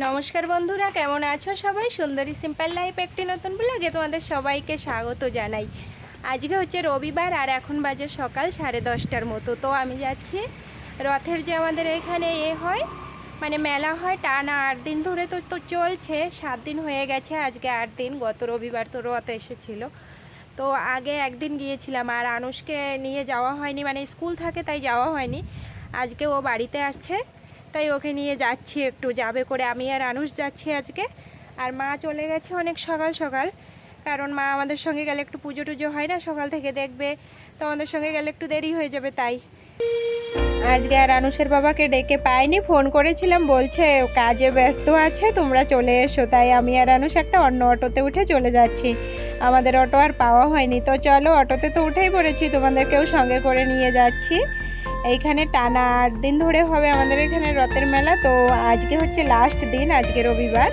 নমস্কার বন্ধুরা, কেমন আছো সবাই? সুন্দরী সিম্পল লাইফ একটি নতুন ব্লগে তোমাদের সবাইকে স্বাগত জানাই। আজকে হচ্ছে রবিবার আর এখন বাজে সকাল 10:30টার মতো। তো আমি যাচ্ছি রথের যে আমাদের এখানে হয় মানে মেলা হয় টানা 8 দিন ধরে, তো চলছে। 7 দিন হয়ে গেছে, আজকে 8 দিন। গত রবিবার তো রথ এসেছিল। তো আগে একদিন গিয়েছিলাম আর আনুষকে নিয়ে যাওয়া হয়নি, মানে স্কুল থাকে তাই যাওয়া হয়নি। আজকে ও বাড়িতে আসছে তাই ওকে নিয়ে যাচ্ছি, একটু যাবে করে আমি আর আনুষ যাচ্ছি আজকে। আর মা চলে গেছে অনেক সকাল সকাল, কারণ মা আমাদের সঙ্গে গেলে একটু পুজো টুজো হয় না, সকাল থেকে দেখবে, তো আমাদের সঙ্গে গেলে একটু দেরি হয়ে যাবে তাই। আজকে আর আনুষের বাবাকে ডেকে পাইনি, ফোন করেছিলাম, বলছে কাজে ব্যস্ত আছে, তোমরা চলে এসো। তাই আমি আর আনুষ একটা অন্য অটোতে উঠে চলে যাচ্ছি, আমাদের অটো আর পাওয়া হয়নি। তো চলো, অটোতে তো উঠেই পড়েছি, তোমাদেরকেও সঙ্গে করে নিয়ে যাচ্ছি। এইখানে টানা 8 দিন ধরে হবে আমাদের এখানে রথের মেলা। তো আজকে হচ্ছে লাস্ট দিন, আজকে রবিবার,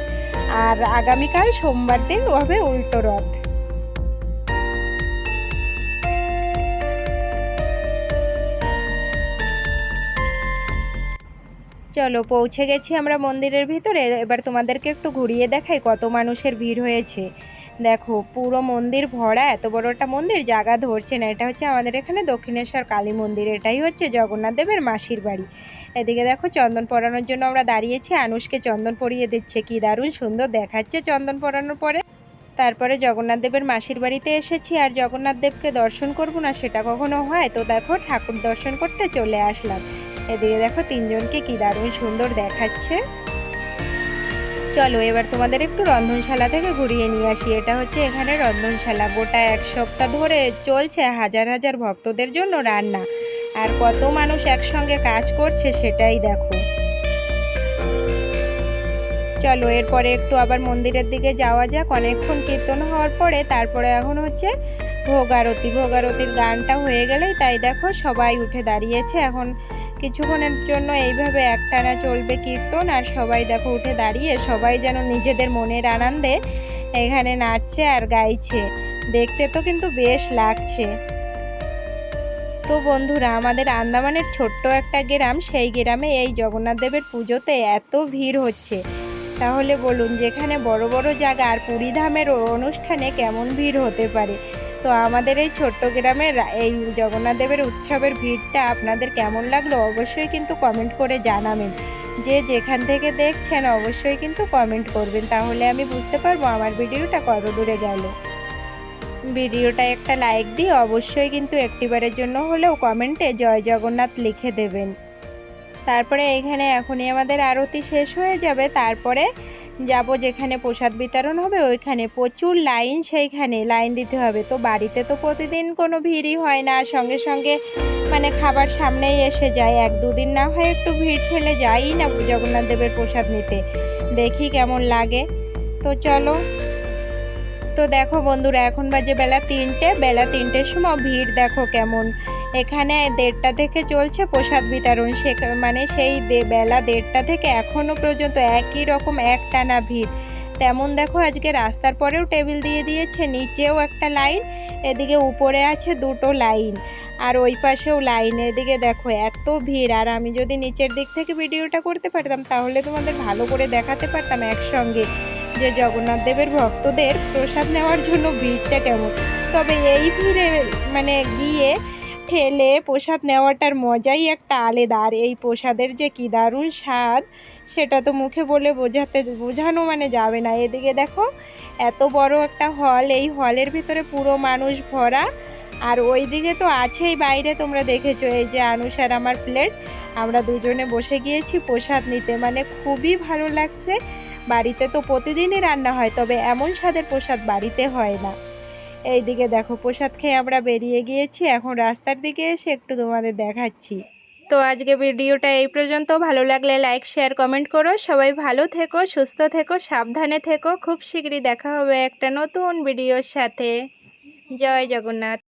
আর আগামীকাল সোমবার দিন হবে উল্টো রথ। চলো, পৌঁছে গেছি আমরা মন্দিরের ভিতরে। এবার তোমাদেরকে একটু ঘুরিয়ে দেখাই কত মানুষের ভিড় হয়েছে। দেখো, পুরো মন্দির ভরা, এত বড় একটা মন্দির, জায়গা ধরছে না। এটা হচ্ছে আমাদের এখানে দক্ষিণেশ্বর কালী মন্দির, এটাই হচ্ছে জগন্নাথ দেবের মাসির বাড়ি। এদিকে দেখো, চন্দন পরানোর জন্য আমরা দাঁড়িয়েছি, আনুষকে চন্দন পরিয়ে দিচ্ছে, কি দারুণ সুন্দর দেখাচ্ছে চন্দন পরানোর পরে। তারপরে জগন্নাথ দেবের মাসির বাড়িতে এসেছি, আর জগন্নাথ দেবকে দর্শন করব না সেটা কখনো হয়? তো দেখো, ঠাকুর দর্শন করতে চলে আসলাম। এদিকে দেখো, তিনজনকে কি দারুণ সুন্দর দেখাচ্ছে। চলো, এবার তোমাদের একটু রন্ধনশালা থেকে ঘুরিয়ে নিয়ে আসি। এটা হচ্ছে এখানে রন্ধনশালা, গোটা 1 সপ্তাহ ধরে চলছে, হাজার হাজার ভক্তদের জন্য রান্না। আর কত মানুষ একসঙ্গে কাজ করছে সেটাই দেখো। চলো, এরপরে একটু আবার মন্দিরের দিকে যাওয়া যাক। অনেকক্ষণ কীর্তন হওয়ার পরে তারপরে এখন হচ্ছে ভোগ আরতি। ভোগ আরতির গানটা হয়ে গেলেই তাই দেখো সবাই উঠে দাঁড়িয়েছে। এখন কিছুক্ষণের জন্য এইভাবে একটানা চলবে কীর্তন, আর সবাই দেখো উঠে দাঁড়িয়ে সবাই যেন নিজেদের মনের আনন্দে এখানে নাচছে আর গাইছে। দেখতে তো কিন্তু বেশ লাগছে। তো বন্ধুরা, আমাদের আন্দামানের ছোট্ট একটা গ্রাম, সেই গ্রামে এই জগন্নাথ দেবের পুজোতে এত ভিড় হচ্ছে, তাহলে বলুন যেখানে বড় বড় জায়গা আর পুরীধামের অনুষ্ঠানে কেমন ভিড় হতে পারে। তো আমাদের এই ছোট্ট গ্রামের এই জগন্নাথ দেবের উৎসবের ভিড়টা আপনাদের কেমন লাগলো অবশ্যই কিন্তু কমেন্ট করে জানাবেন। যে যেখান থেকে দেখছেন অবশ্যই কিন্তু কমেন্ট করবেন, তাহলে আমি বুঝতে পারবো আমার ভিডিওটা কত দূরে গেল। ভিডিওটা একটা লাইক দিয়ে অবশ্যই কিন্তু একটিবারের জন্য হলেও কমেন্টে জয় জগন্নাথ লিখে দেবেন। তারপরে এখানে এখনই আমাদের আরতি শেষ হয়ে যাবে, তারপরে যাব যেখানে প্রসাদ বিতরণ হবে ওইখানে। প্রচুর লাইন, সেইখানে লাইন দিতে হবে। তো বাড়িতে তো প্রতিদিন কোনো ভিড়ই হয় না, সঙ্গে সঙ্গে মানে খাবার সামনেই এসে যায়। 1-2 দিন না হয় একটু ভিড় ঠেলে যাই না জগন্নাথ দেবের প্রসাদ নিতে, দেখি কেমন লাগে। তো চলো। তো দেখো বন্ধুরা, এখন বাজে বেলা 3টে। বেলা 3টের সময় ভিড় দেখো কেমন। এখানে 1:30টা থেকে চলছে প্রসাদ বিতরণ, মানে সেই বেলা 1:30টা থেকে এখনও পর্যন্ত একই রকম একটানা ভিড়। তেমন দেখো, আজকে রাস্তার পরেও টেবিল দিয়ে দিয়েছে, নিচেও একটা লাইন, এদিকে উপরে আছে 2টো লাইন, আর ওই পাশেও লাইন। এদিকে দেখো এত ভিড়। আর আমি যদি নিচের দিক থেকে ভিডিওটা করতে পারতাম তাহলে তোমাদের ভালো করে দেখাতে পারতাম একসঙ্গে যে জগন্নাথ দেবের ভক্তদের প্রসাদ নেওয়ার জন্য ভিড়টা কেমন। তবে এই ভিড়ে মানে গিয়ে ঠেলে প্রসাদ নেওয়াটার মজাই একটা আলাদা। আর এই প্রসাদের যে কী দারুণ স্বাদ সেটা তো মুখে বলে বোঝানো মানে যাবে না। এদিকে দেখো, এত বড় একটা হল, এই হলের ভিতরে পুরো মানুষ ভরা। আর ওই দিকে তো আছেই বাইরে, তোমরা দেখেছো, এই যে আনুষ আর আমার প্লেট, আমরা দুজনে বসে গিয়েছি প্রসাদ নিতে। মানে খুবই ভালো লাগছে। বাড়িতে তো প্রতিদিনই রান্না হয়, তবে এমন স্বাদের প্রসাদ বাড়িতে হয় না। এই দিকে দেখো, প্রসাদ খেয়ে আমরা বেরিয়ে গিয়েছি, এখন রাস্তার দিকে এসে একটু তোমাদের দেখাচ্ছি। তো আজকে ভিডিওটা এই পর্যন্ত। ভালো লাগলে লাইক, শেয়ার, কমেন্ট করো। সবাই ভালো থেকো, সুস্থ থেকো, সাবধানে থেকো। খুব শীঘ্রই দেখা হবে একটা নতুন ভিডিওর সাথে। জয় জগন্নাথ।